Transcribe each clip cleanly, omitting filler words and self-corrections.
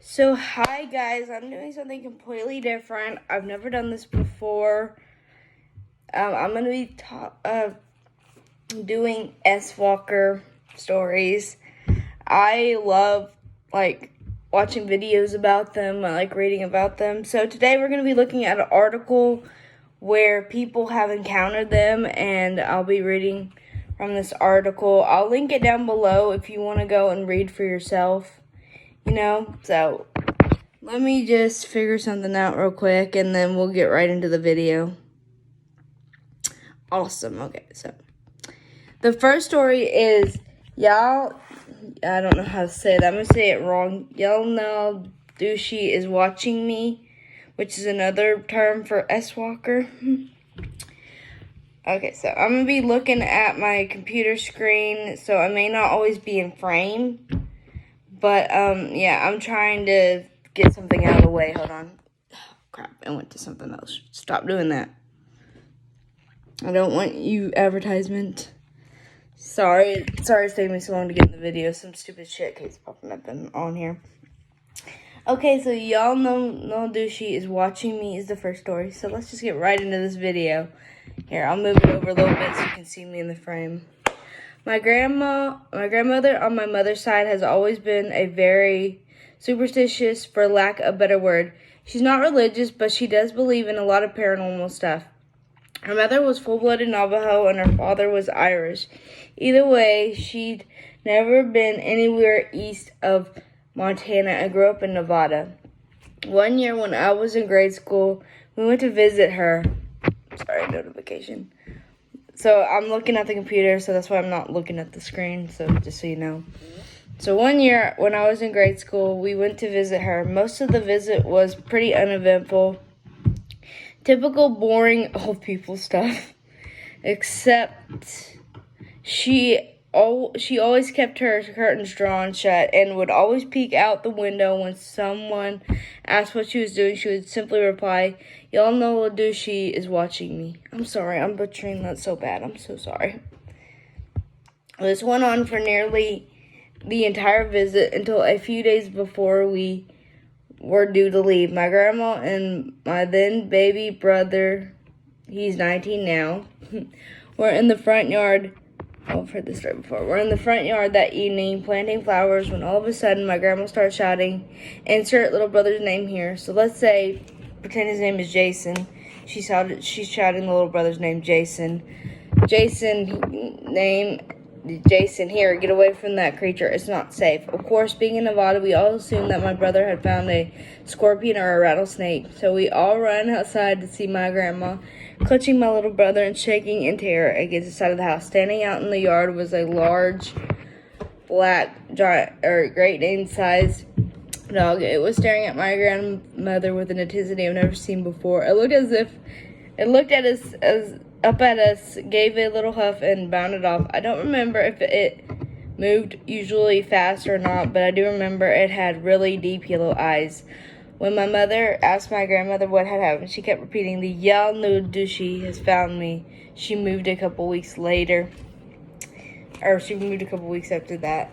So hi guys, I'm doing something completely different. I've never done this before. I'm gonna be doing S-Walker stories. I love watching videos about them. I like reading about them. So today we're gonna be looking at an article where people have encountered them, and I'll be reading from this article. I'll link it down below if you want to go and read for yourself. So let me just figure something out real quick, and then we'll get right into the video. Awesome. Okay, so the first story is I don't know how to say that. I'm going to say it wrong. Y'all know Douchey is watching me, which is another term for S-Walker. Okay, so I'm going to be looking at my computer screen, so I may not always be in frame. But, yeah, I'm trying to get something out of the way. Hold on. Oh, crap, I went to something else. Stop doing that. I don't want you advertisement. Sorry it's taking me so long to get in the video. Some stupid shit keeps popping up on here. Okay, so y'all know No Douchey is watching me is the first story. So let's just get right into this video. Here, I'll move it over a little bit so you can see me in the frame. My grandmother on my mother's side has always been a very superstitious, for lack of a better word. She's not religious, but she does believe in a lot of paranormal stuff. Her mother was full-blooded Navajo, and her father was Irish. Either way, she'd never been anywhere east of Montana and grew up in Nevada. One year when I was in grade school, we went to visit her. Sorry, notification. So I'm looking at the computer, so that's why I'm not looking at the screen, so just so you know. So one year when I was in grade school, we went to visit her. Most of the visit was pretty uneventful. Typical boring old people stuff. Except she always kept her curtains drawn shut and would always peek out the window when someone asked what she was doing. She would simply reply, "Y'all know Douchey is watching me." I'm sorry, I'm butchering that so bad. I'm so sorry. This went on for nearly the entire visit until a few days before we were due to leave. My grandma and my then baby brother, he's 19 now, were in the front yard. I've heard this story before. We're in the front yard that evening planting flowers when all of a sudden my grandma started shouting, insert little brother's name here. So let's say, pretend his name is Jason. She's shouting the little brother's name, Jason. Jason, here, get away from that creature. It's not safe. Of course, being in Nevada, we all assumed that my brother had found a scorpion or a rattlesnake. So we all ran outside to see my grandma, clutching my little brother and shaking in terror against the side of the house. Standing out in the yard was a large, black, Great Dane-sized dog. It was staring at my grandmother with an intensity I've never seen before. It looked up at us, gave a little huff, and bounded off. I don't remember if it moved usually fast or not, but I do remember it had really deep yellow eyes. When my mother asked my grandmother what had happened, she kept repeating, "The y'all know Douchey has found me." She moved a couple weeks after that.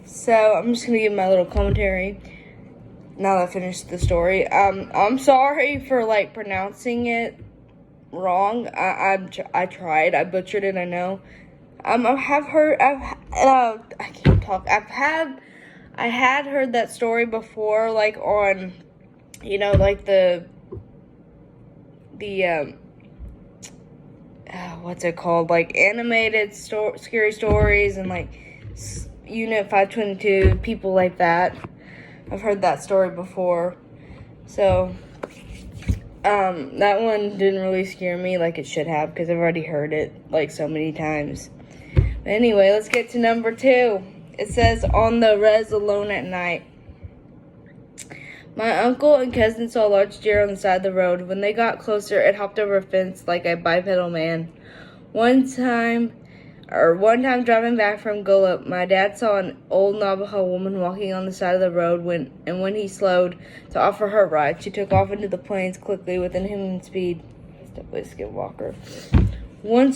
So I'm just going to give my little commentary now that I finished the story. I'm sorry for pronouncing it wrong. I tried. I butchered it, I know. I can't talk. I had heard that story before, on, what's it called? Animated scary stories and Unit 522, people like that. I've heard that story before. So that one didn't really scare me like it should have, because I've already heard it so many times. But anyway, let's get to number 2. It says, on the res alone at night. My uncle and cousin saw a large deer on the side of the road. When they got closer, it hopped over a fence like a bipedal man. One time driving back from Gullup, my dad saw an old Navajo woman walking on the side of the road. When he slowed to offer her a ride, she took off into the plains quickly with inhuman speed. It's definitely a skinwalker. When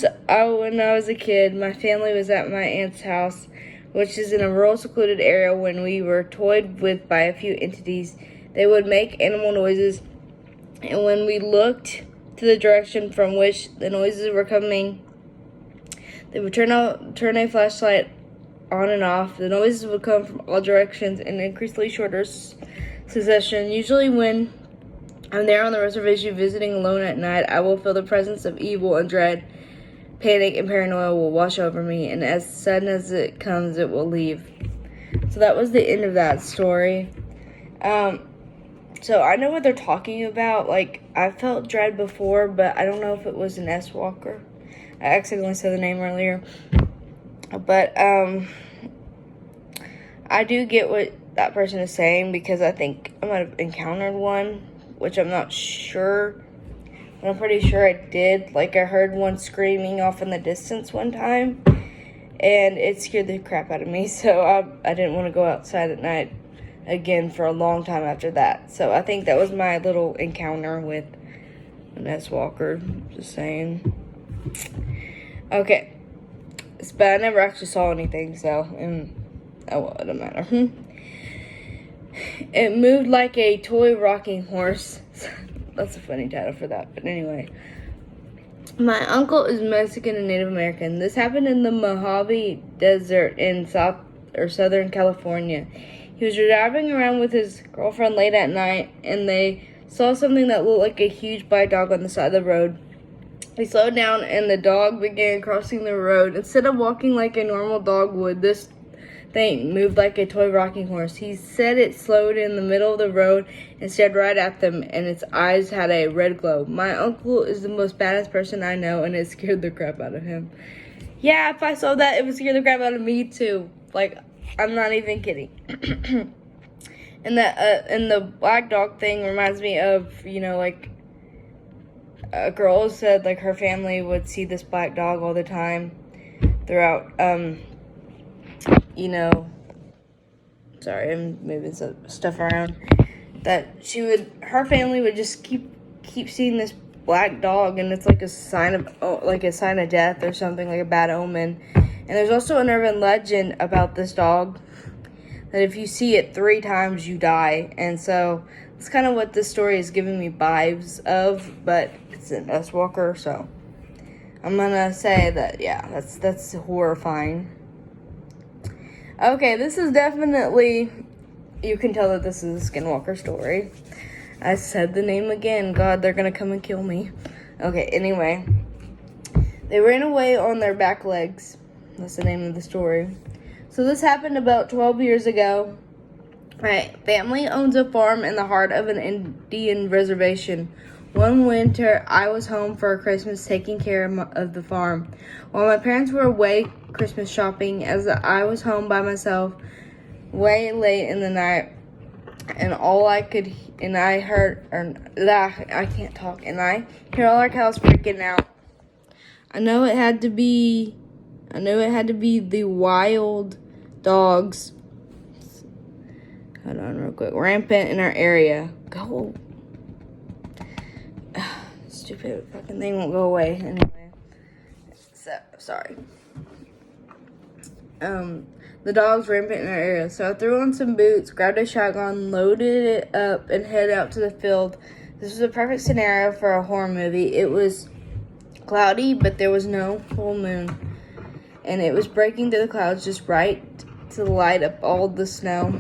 I was a kid, my family was at my aunt's house which is in a rural, secluded area. When we were toyed with by a few entities, they would make animal noises, and when we looked to the direction from which the noises were coming, they would turn a flashlight on and off. The noises would come from all directions in increasingly shorter succession. Usually when I'm there on the reservation visiting alone at night, I will feel the presence of evil and dread. Panic and paranoia will wash over me, and as sudden as it comes, it will leave. So that was the end of that story. So I know what they're talking about. Like, I felt dread before, but I don't know if it was an S-Walker. I accidentally said the name earlier. But I do get what that person is saying, because I think I might have encountered one, which I'm not sure. But I'm pretty sure I did. Like, I heard one screaming off in the distance one time, and it scared the crap out of me. So I didn't want to go outside at night again for a long time after that. So I think that was my little encounter with an S-Walker. Just saying. Okay. But I never actually saw anything, so oh well, it doesn't matter. It moved like a toy rocking horse. That's a funny title for that, but anyway. My uncle is Mexican and Native American. This happened in the Mojave Desert in Southern California. He was driving around with his girlfriend late at night, and they saw something that looked like a huge black dog on the side of the road. He slowed down, and the dog began crossing the road. Instead of walking like a normal dog would, this thing moved like a toy rocking horse. He said it slowed in the middle of the road and stared right at them, and its eyes had a red glow. My uncle is the most badass person I know, and it scared the crap out of him. Yeah, if I saw that, it would scare the crap out of me too. Like, I'm not even kidding. And the black dog thing reminds me of, like, a girl said, like, her family would see this black dog all the time throughout, sorry, I'm moving some stuff around, that her family would just keep seeing this black dog, and it's like a sign of death or something, like a bad omen. And there's also an urban legend about this dog, that if you see it 3 times, you die. And so it's kind of what this story is giving me vibes of, but it's an S-Walker, so I'm gonna say that, yeah, that's horrifying. Okay, this is definitely, you can tell that this is a skinwalker story. I said the name again. God, they're gonna come and kill me. Okay, anyway. They ran away on their back legs. That's the name of the story. So this happened about 12 years ago. My family owns a farm in the heart of an Indian reservation. One winter, I was home for Christmas taking care of the farm, while my parents were away Christmas shopping, as I was home by myself way late in the night, and I can't talk, and I hear all our cows freaking out. I know it had to be the wild dogs. Hold on real quick. Rampant in our area. Go. Stupid fucking thing won't go away. Anyway. So, sorry. The dogs rampant in our area. So I threw on some boots, grabbed a shotgun, loaded it up, and headed out to the field. This was a perfect scenario for a horror movie. It was cloudy, but there was no full moon. And it was breaking through the clouds just right to light up all the snow.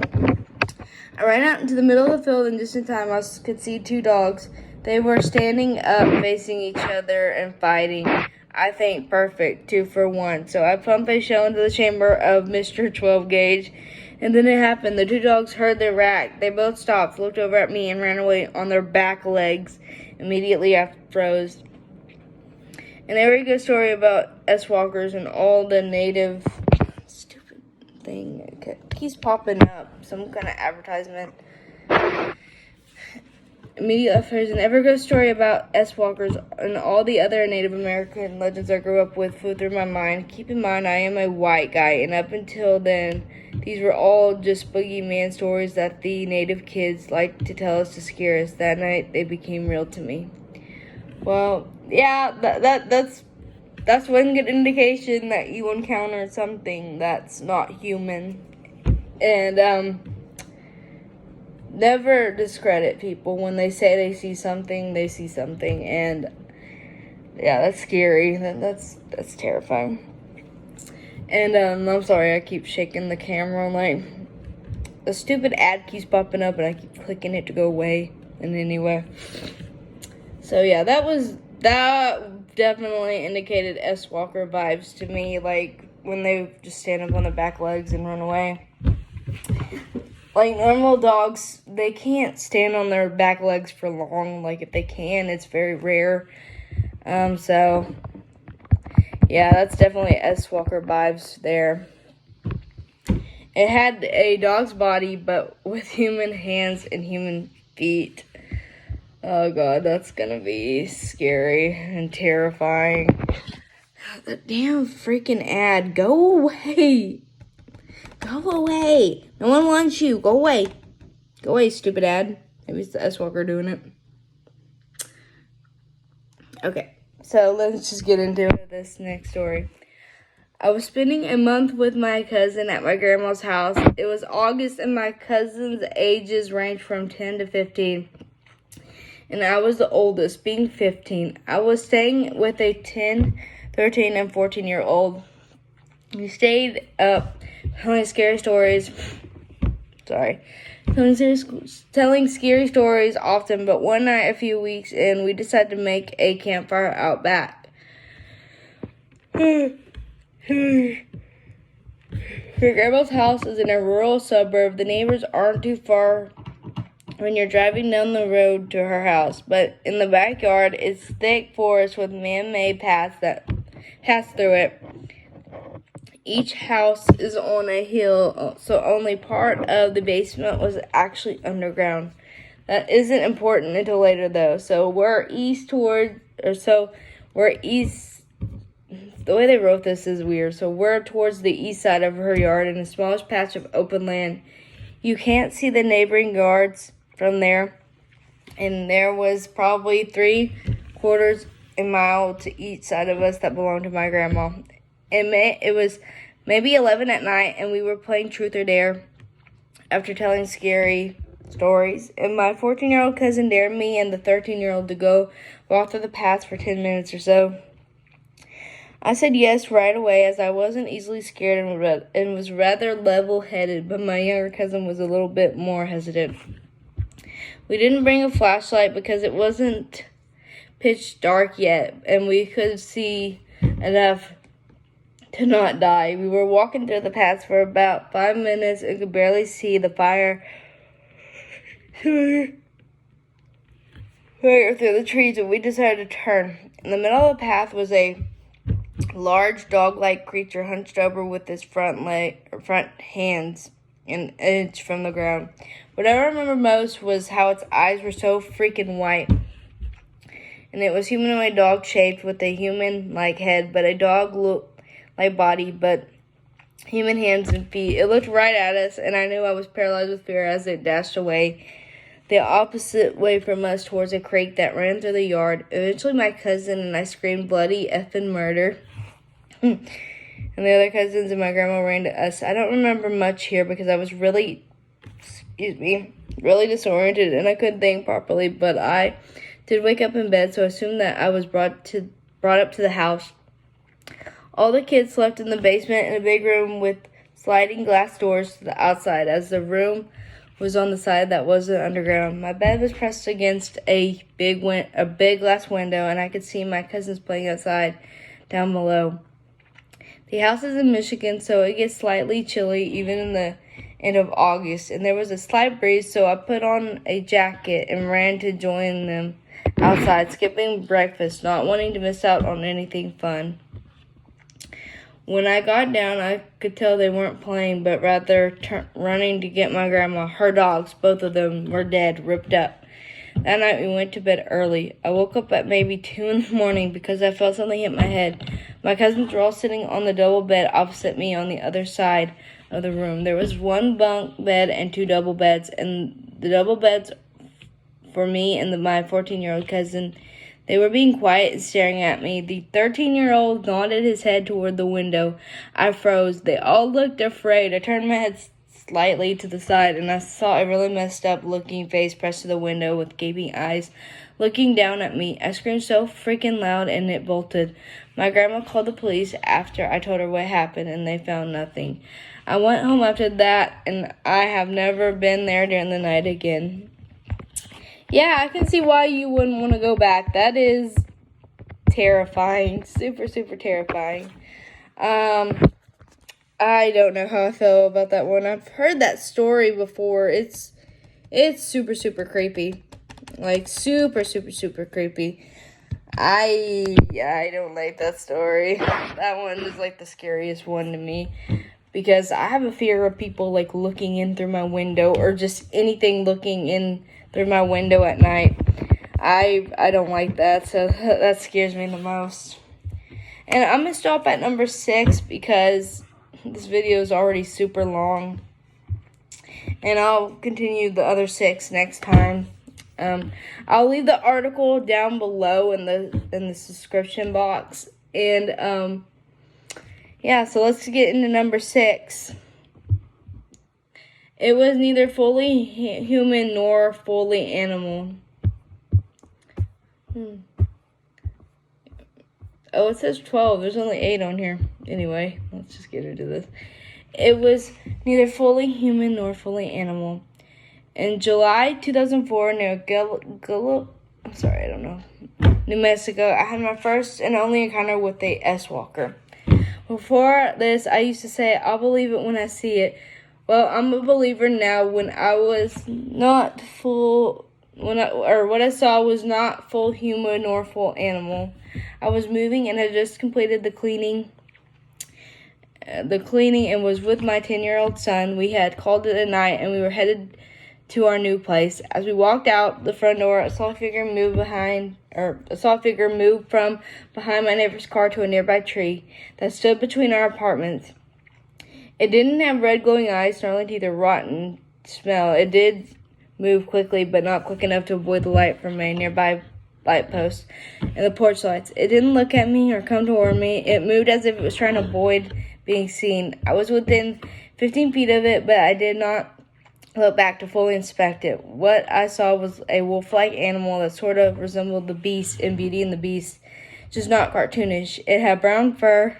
I ran out into the middle of the field, and just in time I could see 2 dogs. They were standing up, facing each other and fighting. I think perfect, 2 for 1. So I pumped a shell into the chamber of Mr. 12 Gauge, and then it happened. The 2 dogs heard the rack. They both stopped, looked over at me, and ran away on their back legs. Immediately I froze. And every good story about S-Walkers and all the native stupid thing keeps popping up. Some kind of advertisement. Immediately after, there's an ever good story about S-Walkers and all the other Native American legends I grew up with flew through my mind. Keep in mind, I am a white guy, and up until then, these were all just boogeyman stories that the Native kids liked to tell us to scare us. That night, they became real to me. Well, yeah, that's one good indication that you encountered something that's not human. And never discredit people when they say they see something. They see something, and yeah, that's scary. That's terrifying. And I'm sorry, I keep shaking the camera. Like, the stupid ad keeps popping up, and I keep clicking it to go away. And anyway, so yeah, that definitely indicated S-Walker vibes to me. Like when they just stand up on their back legs and run away. Like normal dogs, they can't stand on their back legs for long. Like if they can, it's very rare. So yeah, that's definitely S-Walker vibes there. It had a dog's body, but with human hands and human feet. Oh god, that's gonna be scary and terrifying. The damn freaking ad. Go away. Go away. No one wants you. Go away. Go away, stupid ad. Maybe it's the S-Walker doing it. Okay, so let's just get into this next story. I was spending a month with my cousin at my grandma's house. It was August and my cousin's ages ranged from 10 to 15. And I was the oldest, being 15. I was staying with a 10, 13, and 14-year-old. We stayed up telling scary stories. Telling scary stories often, but one night a few weeks in, we decided to make a campfire out back. Her grandma's house is in a rural suburb. The neighbors aren't too far when you're driving down the road to her house, but in the backyard is thick forest with man-made paths that pass through it. Each house is on a hill, so only part of the basement was actually underground. That isn't important until later, though. The way they wrote this is weird. So we're towards the east side of her yard in the smallest patch of open land. You can't see the neighboring yards from there, and there was probably 3/4 a mile to each side of us that belonged to my grandma. It was maybe 11 at night, and we were playing truth or dare after telling scary stories. And my 14-year-old cousin dared me and the 13-year-old to go walk through the paths for 10 minutes or so. I said yes right away, as I wasn't easily scared and was rather level-headed, but my younger cousin was a little bit more hesitant. We didn't bring a flashlight because it wasn't pitch dark yet, and we could see enough to not die. We were walking through the paths for about 5 minutes and could barely see the fire through the trees, and we decided to turn. In the middle of the path was a large dog-like creature hunched over with his front hands an inch from the ground. What I remember most was how its eyes were so freaking white. And it was humanoid dog-shaped with a human-like head, but a dog-like body, but human hands and feet. It looked right at us, and I knew I was paralyzed with fear as it dashed away the opposite way from us towards a creek that ran through the yard. Eventually, my cousin and I screamed bloody effing murder. And the other cousins and my grandma ran to us. I don't remember much here because I was really disoriented and I couldn't think properly, but I did wake up in bed, so I assumed that I was brought up to the house. All the kids slept in the basement in a big room with sliding glass doors to the outside, as the room was on the side that wasn't underground. My bed was pressed against a big glass window, and I could see my cousins playing outside down below. The house is in Michigan, so it gets slightly chilly even in the end of August, and there was a slight breeze, so I put on a jacket and ran to join them outside, skipping breakfast, not wanting to miss out on anything fun. When I got down, I could tell they weren't playing, but rather running to get my grandma. Her dogs, both of them, were dead, ripped up. That night, we went to bed early. I woke up at maybe 2 in the morning because I felt something hit my head. My cousins were all sitting on the double bed opposite me on the other side of the room. There was one bunk bed and 2 double beds, and the double beds for me and my 14-year-old cousin. They were being quiet and staring at me. The 13-year-old nodded his head toward the window. I froze. They all looked afraid. I turned my head slightly to the side, and I saw a really messed up looking face pressed to the window with gaping eyes looking down at me. I screamed so freaking loud, and it bolted. My grandma called the police after I told her what happened, and they found nothing. I went home after that, and I have never been there during the night again. Yeah, I can see why you wouldn't want to go back. That is terrifying. Super, super terrifying. I don't know how I feel about that one. I've heard that story before. It's super, super creepy. Like, super, super, super creepy. I don't like that story. That one is, like, the scariest one to me. Because I have a fear of people, like, looking in through my window. Or just anything looking in through my window at night. I don't like that. So, that scares me the most. And I'm going to stop at number 6 because this video is already super long. And I'll continue the other 6 next time. I'll leave the article down below in the description box. And yeah, so let's get into number 6. It was neither fully human nor fully animal. Oh, it says 12. There's only 8 on here. Anyway, let's just get into this. It was neither fully human nor fully animal. In July 2004, near New Mexico, I had my first and only encounter with a S-Walker. Before this, I used to say, I'll believe it when I see it. Well, I'm a believer now. What I saw was not full human nor full animal. I was moving and had just completed the cleaning and was with my 10-year-old son. We had called it a night and we were headed to our new place. As we walked out the front door, I saw a figure move from behind my neighbor's car to a nearby tree that stood between our apartments. It didn't have red glowing eyes, snarling teeth, or rotten smell. It did move quickly, but not quick enough to avoid the light from a nearby light post and the porch lights. It didn't look at me or come toward me. It moved as if it was trying to avoid being seen. I was within 15 feet of it, but I did not look back to fully inspect it. What I saw was a wolf-like animal that sort of resembled the Beast in Beauty and the Beast, just not cartoonish. It had brown fur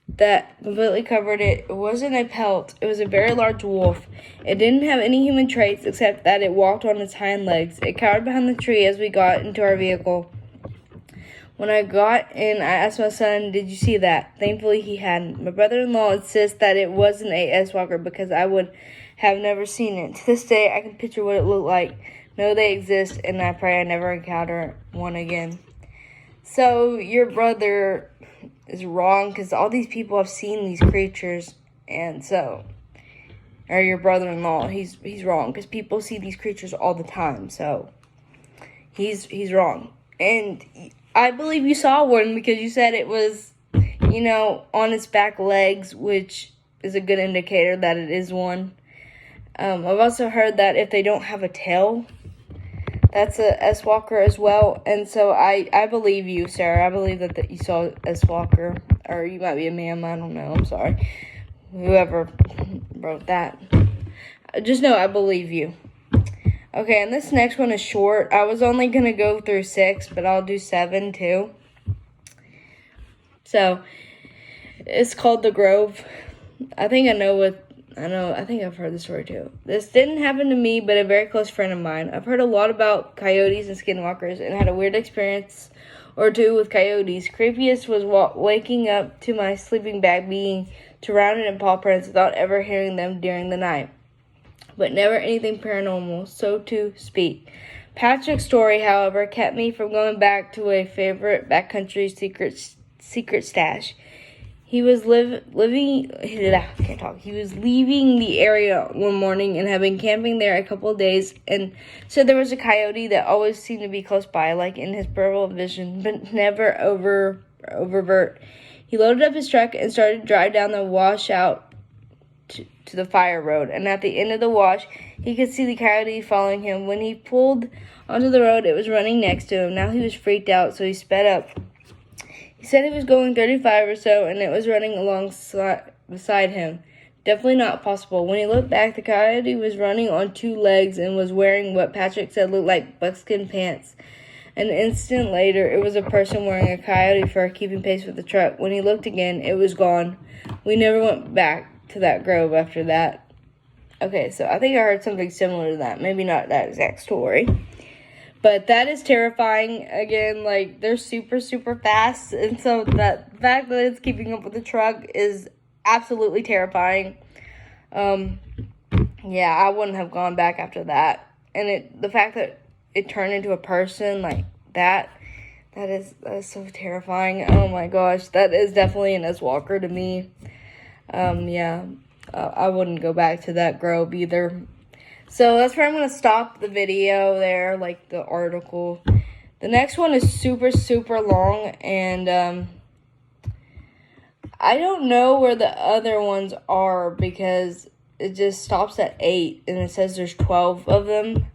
that completely covered it. It wasn't a pelt. It was a very large wolf. It didn't have any human traits except that it walked on its hind legs. It cowered behind the tree as we got into our vehicle. When I got in, I asked my son, "Did you see that?" Thankfully, he hadn't. My brother-in-law insists that it wasn't a S-Walker because I would have never seen it. To this day, I can picture what it looked like, know they exist, and I pray I never encounter one again. So, your brother is wrong because all these people have seen these creatures, and so, or your brother-in-law, he's wrong because people see these creatures all the time, so he's wrong. And I believe you saw one because you said it was, on its back legs, which is a good indicator that it is one. I've also heard that if they don't have a tail, that's a S-Walker as well. And so I believe you, Sarah. I believe that you saw S-Walker. Or you might be a ma'am. I don't know. I'm sorry. Whoever wrote that. Just know I believe you. Okay, and this next one is short. I was only going to go through 6, but I'll do 7 too. So, it's called The Grove. I think I've heard the story too. This didn't happen to me, but a very close friend of mine. I've heard a lot about coyotes and skinwalkers and had a weird experience or two with coyotes. Creepiest was waking up to my sleeping bag being surrounded in paw prints without ever hearing them during the night. But never anything paranormal, so to speak. Patrick's story, however, kept me from going back to a favorite backcountry secret stash. He was leaving the area one morning and had been camping there a couple of days, and so there was a coyote that always seemed to be close by, like in his peripheral vision, but never overt. He loaded up his truck and started to drive down the washout to the fire road, and at the end of the wash, he could see the coyote following him. When he pulled onto the road, it was running next to him. Now he was freaked out, so he sped up. He said he was going 35 or so, and it was running beside him. Definitely not possible. When he looked back, the coyote was running on 2 legs and was wearing what Patrick said looked like buckskin pants. An instant later, it was a person wearing a coyote fur keeping pace with the truck. When he looked again, it was gone. We never went back to that grove after that. Okay, so I think I heard something similar to that. Maybe not that exact story. But that is terrifying. Again, like, they're super, super fast. And so the fact that it's keeping up with the truck is absolutely terrifying. Yeah, I wouldn't have gone back after that. And the fact that it turned into a person like that is so terrifying. Oh my gosh, that is definitely an S-Walker to me. Yeah, I wouldn't go back to that grove either. So that's where I'm going to stop the video there, like the article. The next one is super, super long, and I don't know where the other ones are because it just stops at 8, and it says there's 12 of them.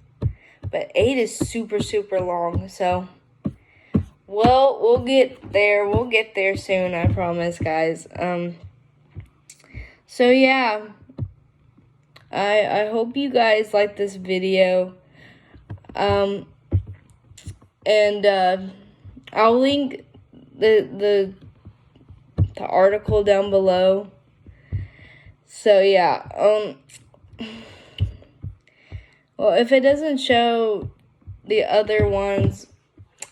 But 8 is super, super long, so, well, we'll get there. We'll get there soon, I promise, guys. So, yeah, I hope you guys like this video. And I'll link the article down below. So, yeah, well, if it doesn't show the other ones,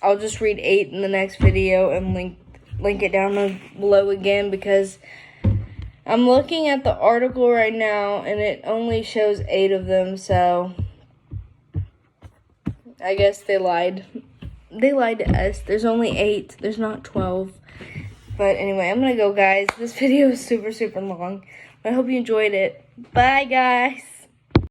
I'll just read 8 in the next video and link it down below again, because I'm looking at the article right now and it only shows 8 of them, so I guess they lied. They lied to us. There's only 8. There's not 12. But anyway, I'm going to go, guys. This video is super, super long. I hope you enjoyed it. Bye, guys.